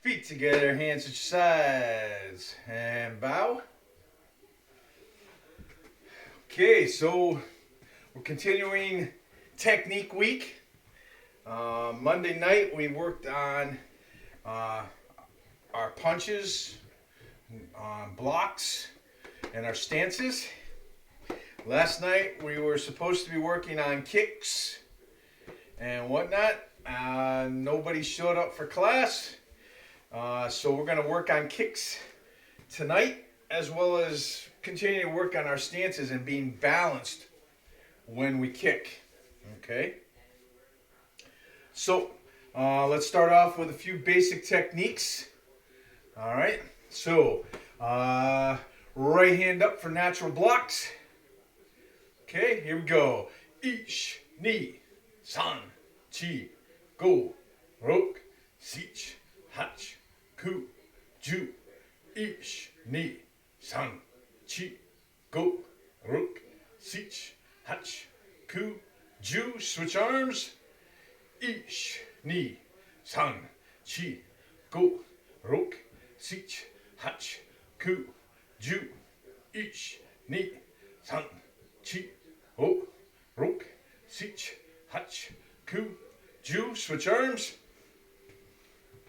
Feet together, hands at your sides, and bow. Okay, so we're continuing technique week. Monday night we worked on our punches, blocks, and our stances. Last night we were supposed to be working on kicks and whatnot. Nobody showed up for class. So we're going to work on kicks tonight, as well as continue to work on our stances and being balanced when we kick. Okay? So let's start off with a few basic techniques. All right? So right hand up for natural blocks. Okay, here we go. Ich, ni, san, chi, go, rok, sich, hach, ku, ju, ich, ni, san, chi, go, rok, sich, hach, ku, ju. Switch arms. Ich, ni, san, chi, go, rok, sich, hach, ku, ju, ich, ni, san, chi, go, rok, sich, hach, ku, ju. Switch arms.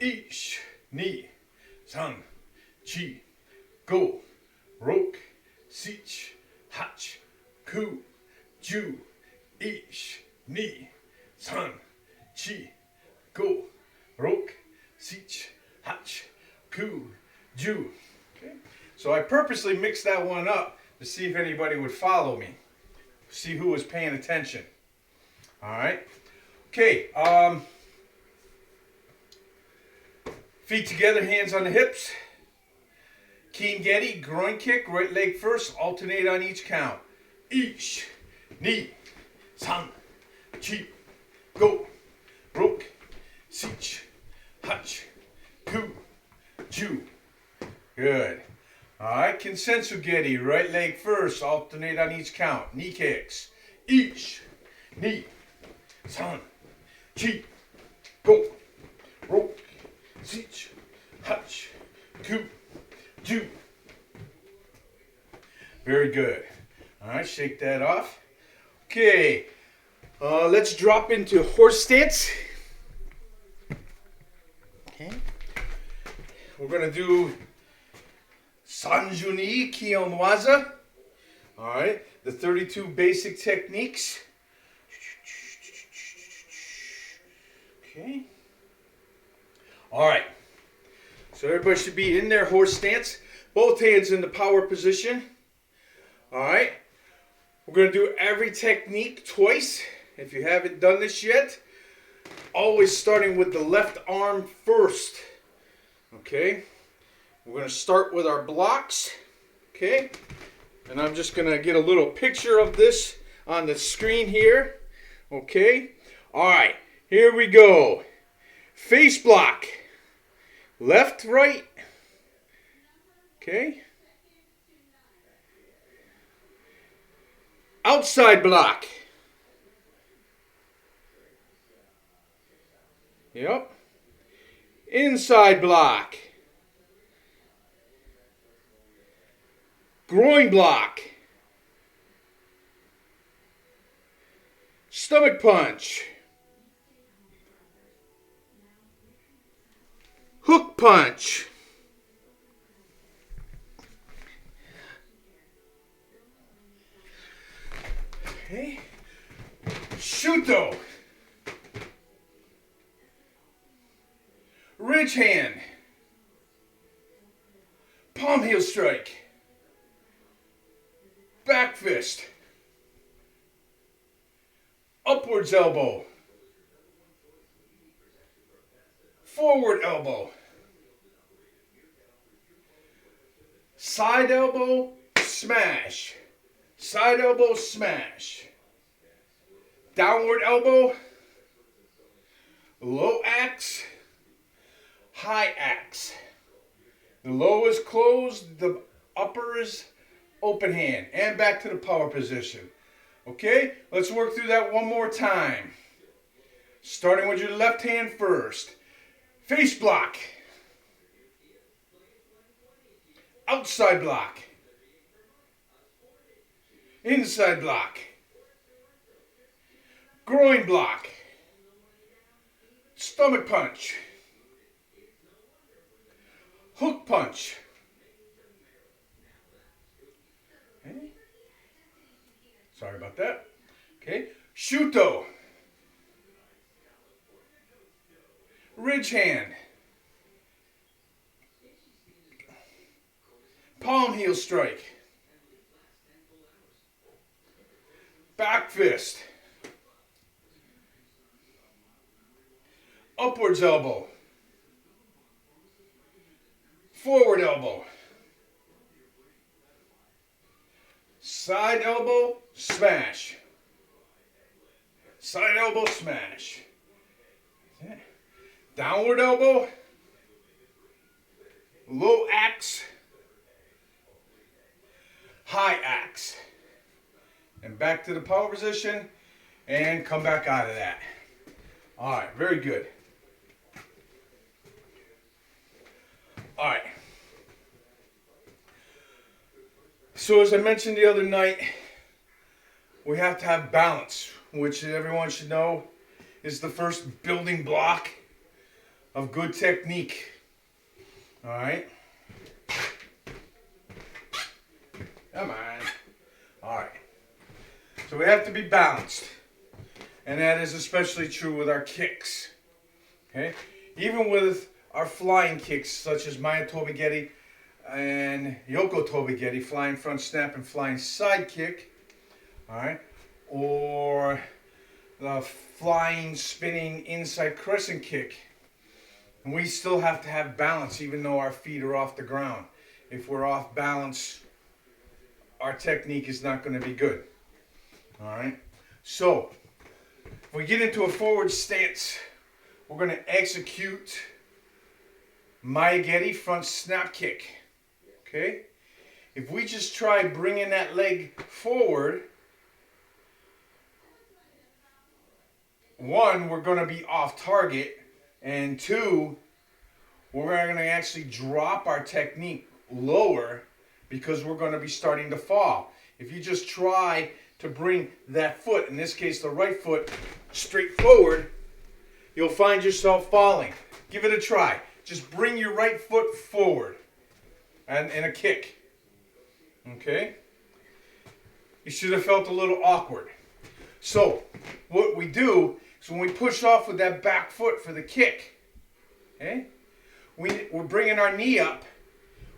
Ich, ni, san, chi, go, rok, sich, hach, ku, ju. Ich, ni, san, chi, go, rok, sich, hach, ku, ju. Okay. So I purposely mixed that one up to see if anybody would follow me. See who was paying attention. All right. Okay. Feet together, hands on the hips. Keen Getty, groin kick, right leg first, alternate on each count. Ich, ni, san, chi, go, rok, sich, hach, ku, ju. Good. All right, Consensu Getty, right leg first, alternate on each count. Knee kicks. Ich, ni, san, chi, go, rok, sich, hach, ku, ju. Very good. All right, shake that off. Okay, let's drop into horse stance. Okay. We're going to do Sanjuni Kiyonwaza. All right, the 32 basic techniques. Okay. All right. So everybody should be in their horse stance. Both hands in the power position. All right. We're going to do every technique twice. If you haven't done this yet, always starting with the left arm first. Okay. We're going to start with our blocks. Okay. And I'm just going to get a little picture of this on the screen here. Okay. All right. Here we go. Face block. Left, right. Okay. Outside block. Yep. Inside block. Groin block. Stomach punch. Hook punch. Okay. Shuto. Ridge hand. Palm heel strike. Back fist. Upwards elbow. Forward elbow. Side elbow, smash. Side elbow, smash. Downward elbow. Low axe. High axe. The low is closed, the upper is open hand. And back to the power position. Okay, let's work through that one more time. Starting with your left hand first. Face block. outside block, inside block, groin block, stomach punch, hook punch. Okay. Sorry about that. Okay. Shuto. Ridge hand. Palm heel strike. Back fist. Upwards elbow. Forward elbow. Side elbow, smash. Side elbow, smash. Downward elbow. Low axe. High axe. And back to the power position. And come back out of that. Alright, very good. Alright. So as I mentioned the other night, we have to have balance, which everyone should know is the first building block of good technique. Alright? Come on. Alright. So we have to be balanced. And that is especially true with our kicks. Okay? Even with our flying kicks, such as Maya Tobigeti and Yoko Tobigeti, flying front snap and flying side kick. Alright? Or the flying, spinning inside crescent kick. And we still have to have balance even though our feet are off the ground. If we're off balance, our technique is not going to be good. Alright? So, if we get into a forward stance, we're going to execute Miyagi front snap kick. Okay? If we just try bringing that leg forward, one, we're going to be off target, and two, we're going to actually drop our technique lower because we're going to be starting to fall. If you just try to bring that foot, in this case the right foot, straight forward, you'll find yourself falling. Give it a try. Just bring your right foot forward and a kick. Okay? You should have felt a little awkward. So, what we do is when we push off with that back foot for the kick, okay, we're bringing our knee up.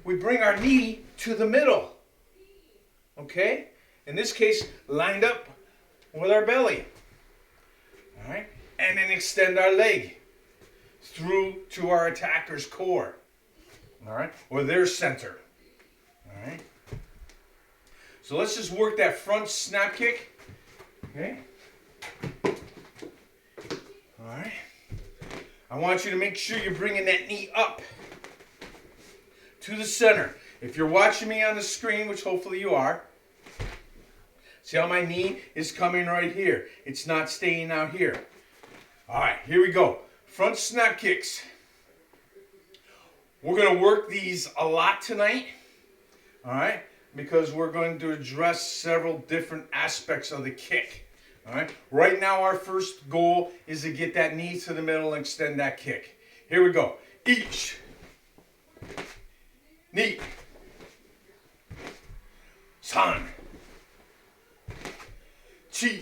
We bring our knee to the middle. Okay? In this case, lined up with our belly. All right? And then extend our leg through to our attacker's core. All right? Or their center. All right? So let's just work that front snap kick. Okay? All right? I want you to make sure you're bringing that knee up to the center. If you're watching me on the screen, which hopefully you are, see how my knee is coming right here. It's not staying out here. All right, here we go. Front snap kicks. We're going to work these a lot tonight. All right, because we're going to address several different aspects of the kick. All right, right now our first goal is to get that knee to the middle and extend that kick. Here we go. Each. Knee. San. Chi.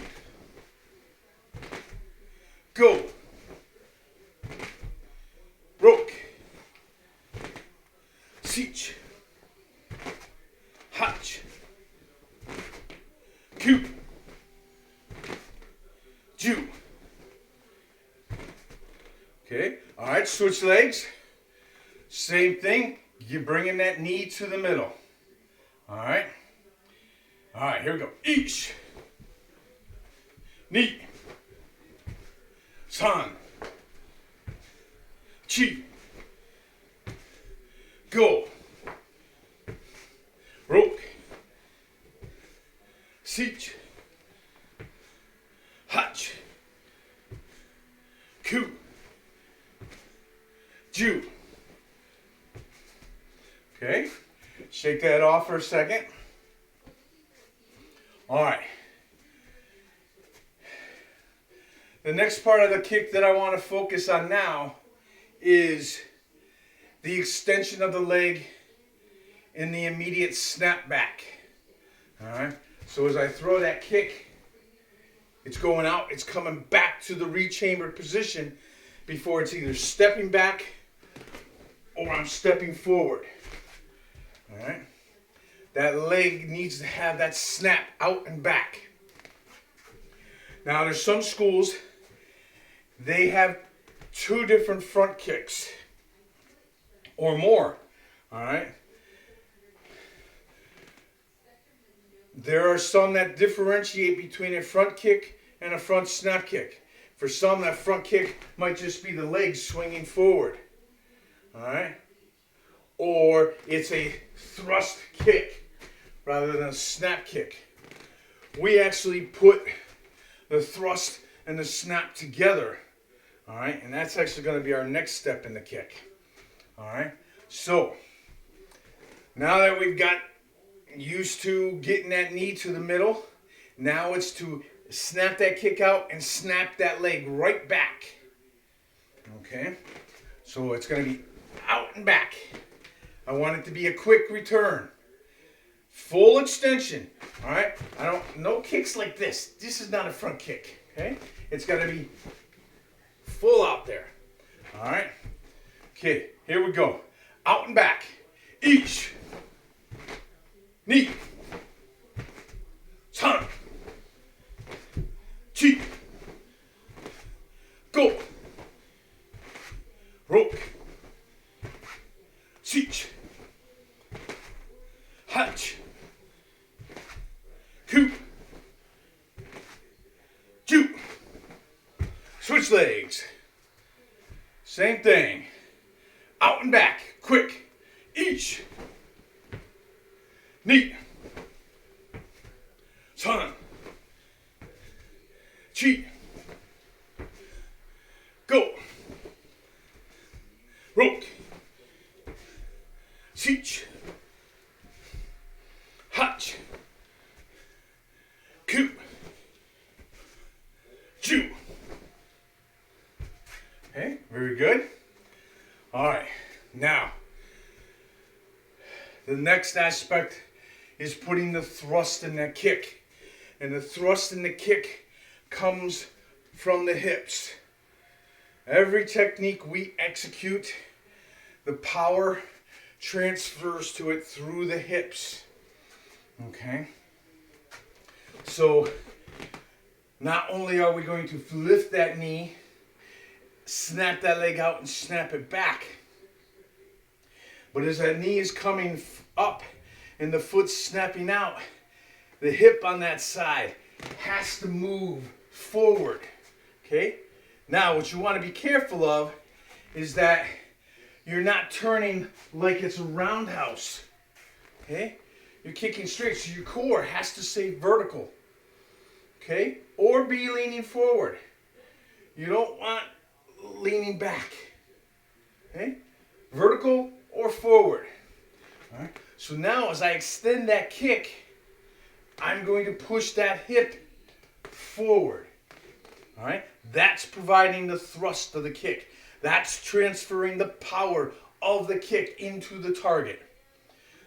Go. Roke. Seach. Hutch. Cute. Jew. Okay, all right, switch legs. Same thing, you're bringing that knee to the middle. All right, here we go. Each. Knee. San. Chi. Go. Roke. Seach. Hutch. Coo. Jew. Okay. Shake that off for a second. All right. The next part of the kick that I want to focus on now is the extension of the leg in the immediate snap back. All right. So as I throw that kick, it's going out, it's coming back to the rechambered position before it's either stepping back or I'm stepping forward. All right. That leg needs to have that snap out and back. Now there's some schools, they have 2 different front kicks or more. All right. There are some that differentiate between a front kick and a front snap kick. For some, that front kick might just be the legs swinging forward. All right. Or it's a thrust kick rather than a snap kick. We actually put the thrust and the snap together. All right. And that's actually going to be our next step in the kick. All right. So now that we've got used to getting that knee to the middle, now it's to snap that kick out and snap that leg right back. Okay. So it's going to be out and back. I want it to be a quick return. Full extension. All right. No kicks like this. This is not a front kick. Okay. It's got to be full out there. All right. Okay. Here we go. Out and back. Each. Knee. San. Chi. Go. Roke. Seach. Hatch. Coop. Ju. Switch legs. Same thing. Out and back. Quick. Each. Knee. San. Chi. Go. Roke. Seach. Hatch. Coop. Chew. Okay, very good. All right, now the next aspect is putting the thrust in that kick. And the thrust in the kick comes from the hips. Every technique we execute, the power transfers to it through the hips. Okay? So, not only are we going to lift that knee, snap that leg out and snap it back, but as that knee is coming up and the foot's snapping out, the hip on that side has to move forward. Okay? Now, what you want to be careful of is that you're not turning like it's a roundhouse. Okay? You're kicking straight, so your core has to stay vertical. Okay? Or be leaning forward. You don't want leaning back. Okay? Vertical or forward. All right? So now as I extend that kick, I'm going to push that hip forward. All right? That's providing the thrust of the kick. That's transferring the power of the kick into the target.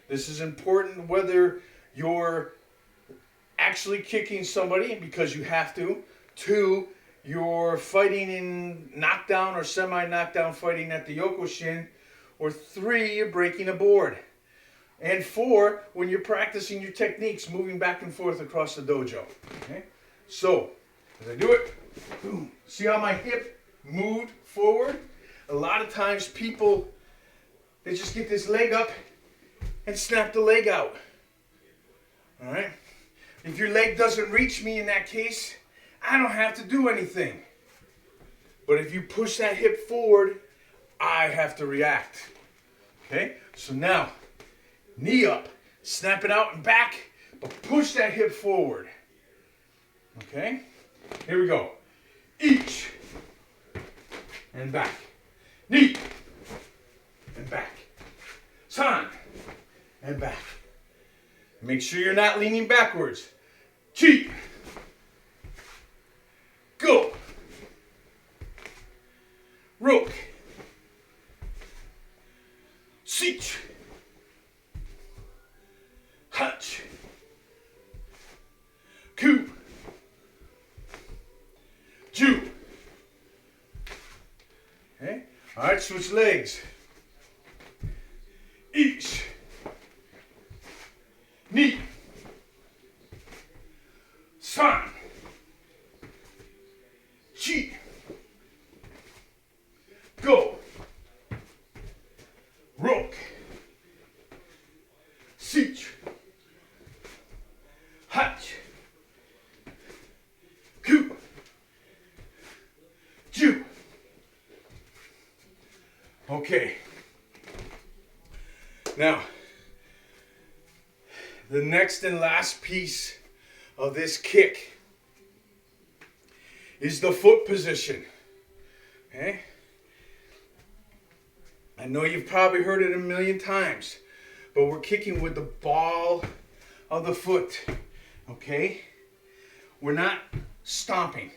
This is important whether you're actually kicking somebody because you have to, 2, you're fighting in knockdown or semi-knockdown fighting at the Yoko Shin, or 3, you're breaking a board. And 4, when you're practicing your techniques, moving back and forth across the dojo. Okay? So, as I do it, boom. See how my hip moved forward? A lot of times people, they just get this leg up and snap the leg out. All right? If your leg doesn't reach me in that case, I don't have to do anything. But if you push that hip forward, I have to react. Okay? So now, knee up, snap it out and back, but push that hip forward. Okay? Here we go. Each and back. Knee and back. San and back. Make sure you're not leaning backwards. Chi. Go. Rook. Sich. Hutch. Coup. Jew. Okay. All right, switch legs. Each. Knee. San. Chi. Go. Rook. Sich. Hutch. Coup. Jew. Okay. Now, the next and last piece of this kick is the foot position. Okay? I know you've probably heard it a million times, but we're kicking with the ball of the foot. Okay? We're not stomping.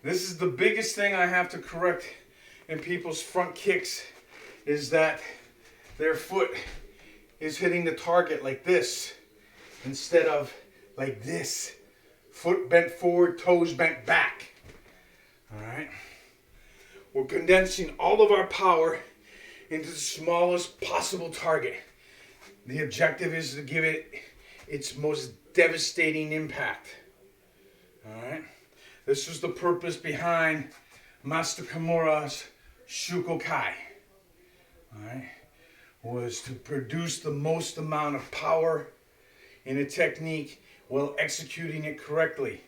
This is the biggest thing I have to correct in people's front kicks, is that their foot is hitting the target like this instead of like this. Foot bent forward, toes bent back. All right? We're condensing all of our power into the smallest possible target. The objective is to give it its most devastating impact. All right? This was the purpose behind Master Kimura's Shukokai. All right? Was to produce the most amount of power in a technique while executing it correctly.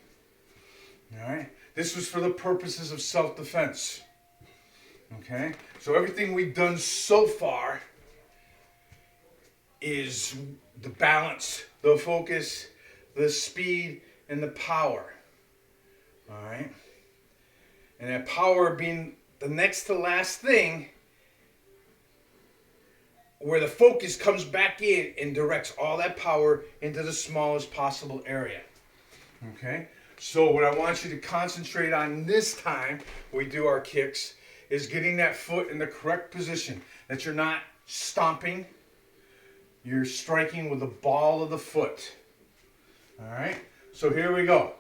All right? This was for the purposes of self-defense. Okay? So everything we've done so far is the balance, the focus, the speed, and the power. All right? And that power being the next to last thing, where the focus comes back in and directs all that power into the smallest possible area. Okay? So what I want you to concentrate on this time we do our kicks is getting that foot in the correct position. That you're not stomping. You're striking with the ball of the foot. Alright? So here we go.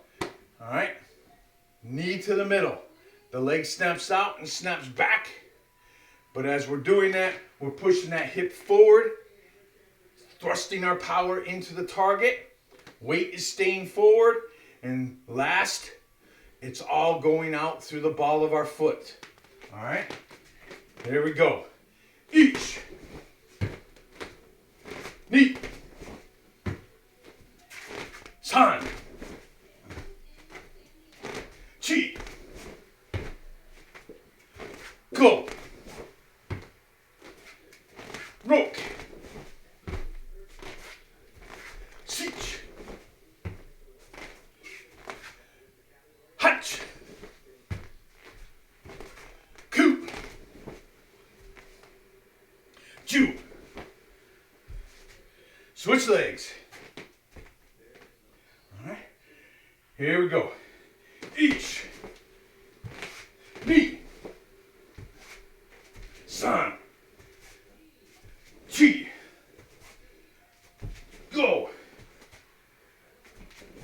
Alright? Knee to the middle. The leg snaps out and snaps back. But as we're doing that, we're pushing that hip forward, thrusting our power into the target. Weight is staying forward. And last, it's all going out through the ball of our foot. All right? There we go. Each. Knee. San. Chi. Go. Rook. Sich. Hutch. Coup. Jew. Switch legs. All right. Here we go. Each. Knee. San. Chi. Go.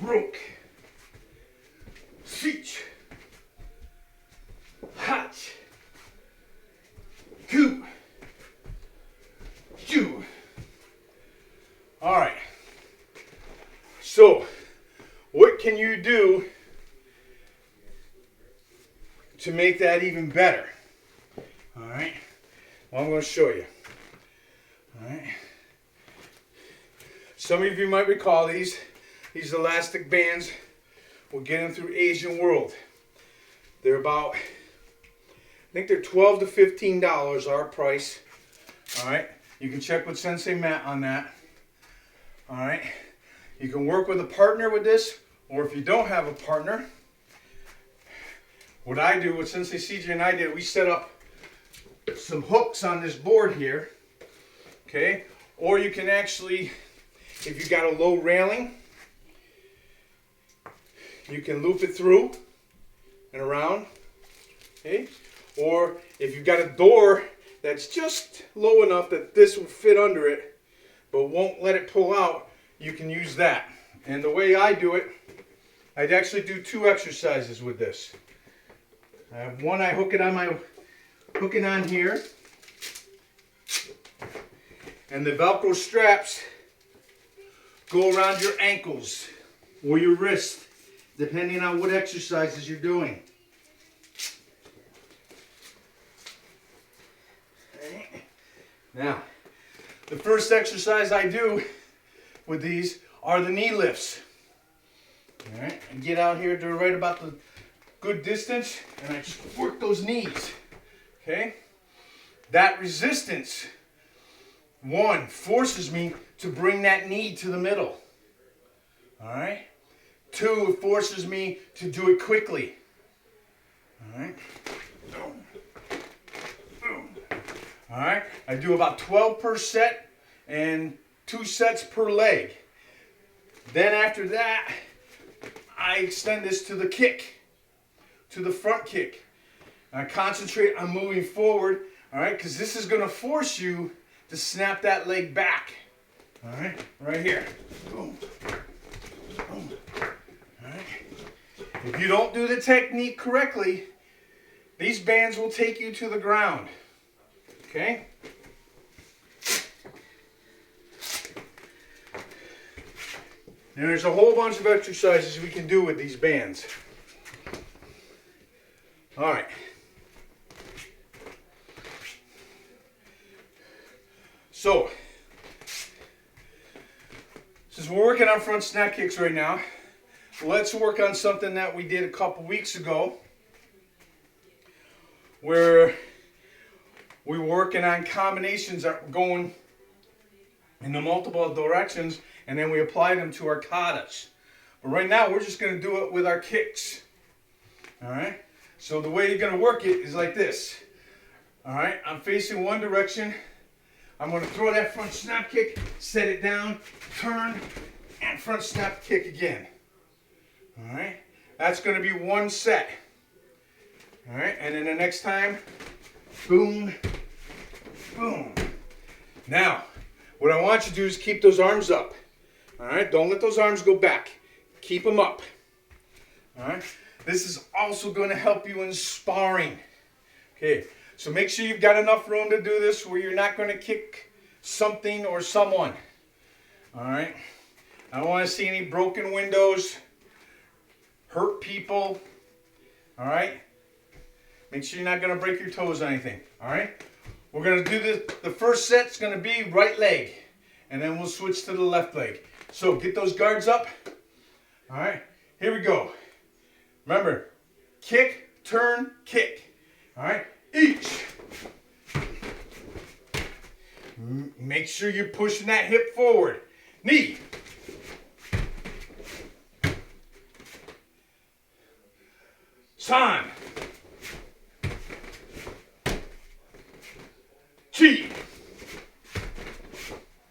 Rook. Sich. Hutch. Coup. Jew. All right. So, what can you do to make that even better? All right. Well, I'm going to show you. All right. Some of you might recall these elastic bands. We'll get them through Asian World. They're about, I think they're $12 to $15 our price. All right. You can check with Sensei Matt on that. All right. You can work with a partner with this, or if you don't have a partner, what I do, what Sensei CJ and I did, we set up some hooks on this board here. Okay. Or you can actually, if you got a low railing, you can loop it through and around. Okay? Or if you've got a door that's just low enough that this will fit under it, but won't let it pull out, you can use that. And the way I do it, I'd actually do 2 exercises with this. I have one, I hook it on here, and the Velcro straps go around your ankles or your wrist, depending on what exercises you're doing. Now, the first exercise I do with these are the knee lifts. All right, and get out here to right about the good distance, and I just work those knees. Okay, that resistance, 1, forces me to bring that knee to the middle. All right, 2, it forces me to do it quickly. All right, boom, boom. All right, I do about 12 per set and 2 sets per leg. Then after that, I extend this to the kick, to the front kick. I concentrate on moving forward, all right, because this is going to force you to snap that leg back. All right here. Boom. Boom. All right. If you don't do the technique correctly, these bands will take you to the ground. Okay? And there's a whole bunch of exercises we can do with these bands. All right. So, since we're working on front snap kicks right now, let's work on something that we did a couple weeks ago, where we were working on combinations that were going in the multiple directions, and then we apply them to our katas. But right now, we're just going to do it with our kicks. All right? So the way you're going to work it is like this. All right? I'm facing one direction. I'm going to throw that front snap kick, set it down, turn, and front snap kick again. All right? That's going to be 1 set. All right? And then the next time, boom, boom. Now, what I want you to do is keep those arms up. All right? Don't let those arms go back. Keep them up. All right? This is also going to help you in sparring. Okay, so make sure you've got enough room to do this where you're not going to kick something or someone. All right? I don't want to see any broken windows, hurt people. All right? Make sure you're not going to break your toes on anything. All right? We're going to do this. The first set's going to be right leg, and then we'll switch to the left leg. So get those guards up. All right? Here we go. Remember, kick, turn, kick. All right? Each. Make sure you're pushing that hip forward. Knee. San. Chi.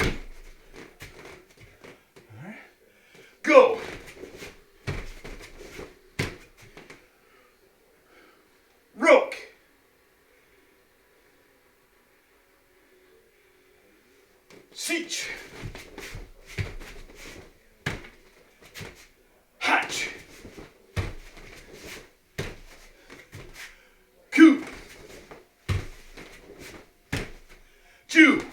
All right. Go. Roke. Seach. Hatch. Coup. Chew.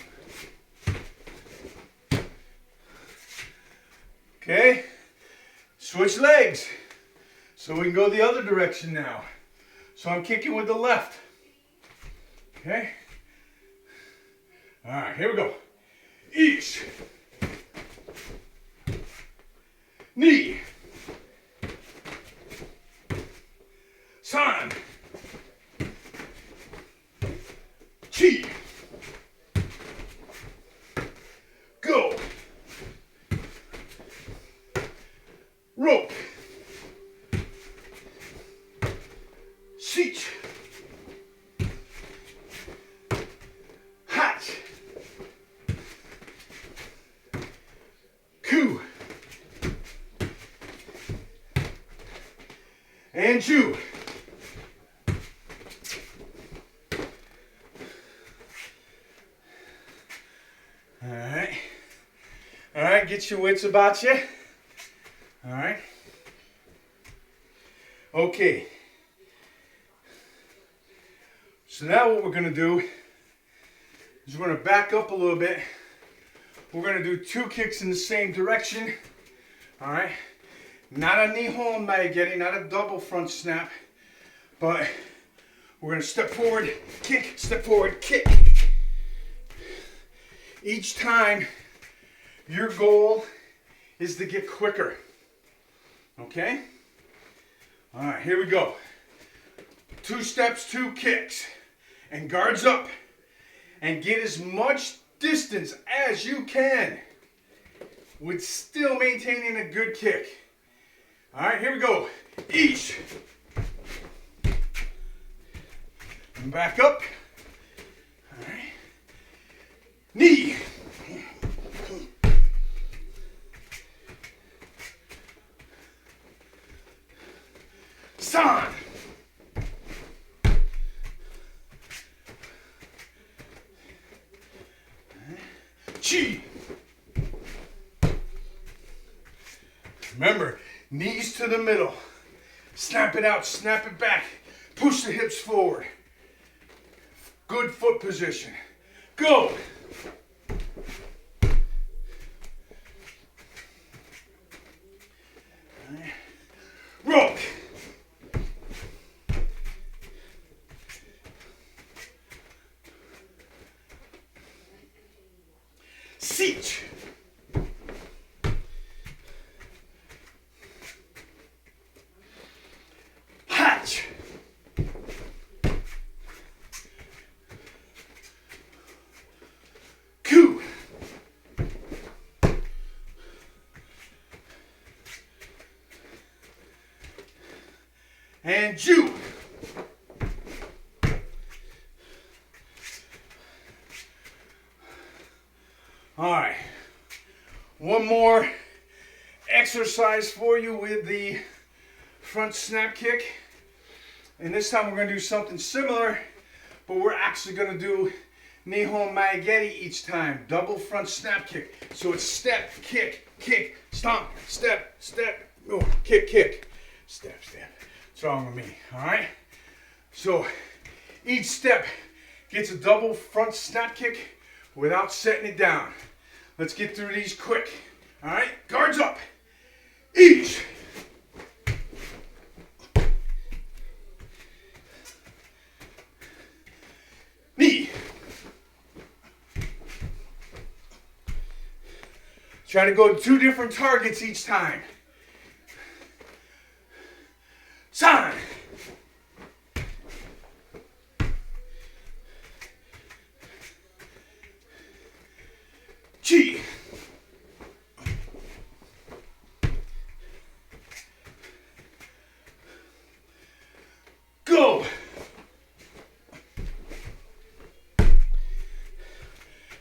Okay. Switch legs. So we can go the other direction now. So I'm kicking with the left. Okay. All right, here we go. Each. Knee. San. Chi. Go. Rope. Seach. Hatch. And Jew. All right. All right, get your wits about you. All right. Okay. So now what we're going to do is we're going to back up a little bit. We're going to do 2 kicks in the same direction. All right. Not a knee hold Maegeri, not a double front snap, but we're going to step forward, kick, step forward, kick. Each time, your goal is to get quicker. Okay? All right, here we go. 2 steps, 2 kicks, and guards up. And get as much distance as you can with still maintaining a good kick. All right, here we go. Each. And back up. All right. Knee. San. Chi. Remember, knees to the middle. Snap it out, snap it back. Push the hips forward. Good foot position. Go. Rock. Seat. Hatch. Coup. And Jew. All right. One more exercise for you with the front snap kick. And this time we're going to do something similar, but we're actually going to do Nihon Maegeri each time. Double front snap kick. So it's step, kick, kick, stomp, step, step, oh, kick, kick, step, step. What's wrong with me? All right? So each step gets a double front snap kick without setting it down. Let's get through these quick. All right? Guards up. Each. Knee. Try to go to 2 different targets each time. San. Chi. Go.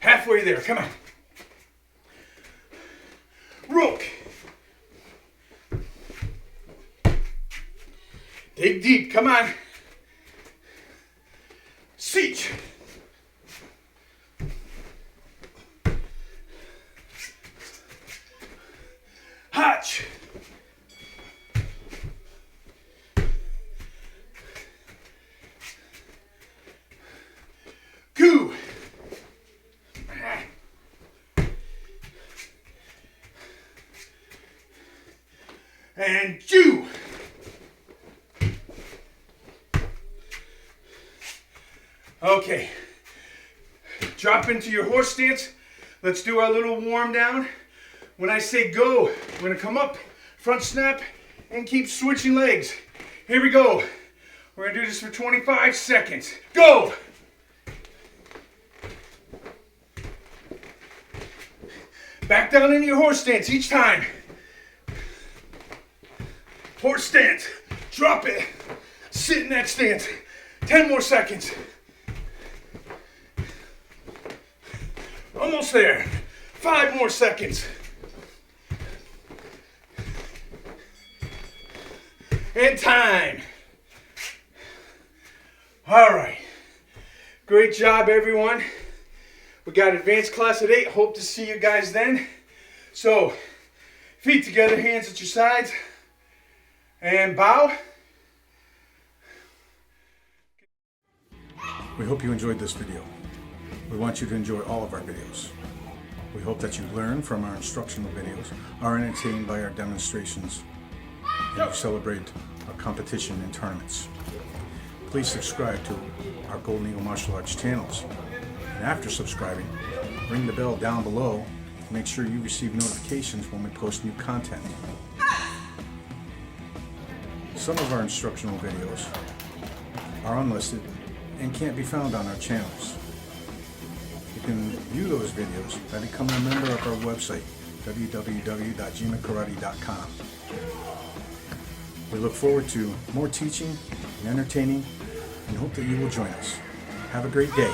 Halfway there, come on. Rook. Dig deep, come on. Siege. Hatch. Goo. And Jew. Okay. Drop into your horse stance. Let's do our little warm down. When I say go, we're going to come up, front snap, and keep switching legs. Here we go. We're going to do this for 25 seconds. Go! Back down into your horse stance each time. Horse stance. Drop it. Sit in that stance. 10 more seconds. Almost there. 5 more seconds. And time. All right. Great job, everyone. We got advanced class at 8. Hope to see you guys then. So, feet together, hands at your sides. And bow. We hope you enjoyed this video. We want you to enjoy all of our videos. We hope that you learn from our instructional videos, are entertained by our demonstrations, and you celebrate our competition and tournaments. Please subscribe to our Golden Eagle Martial Arts channels. And after subscribing, ring the bell down below to make sure you receive notifications when we post new content. Some of our instructional videos are unlisted and can't be found on our channels. You can view those videos by becoming a member of our website, www.jimakarate.com. We look forward to more teaching and entertaining and hope that you will join us. Have a great day.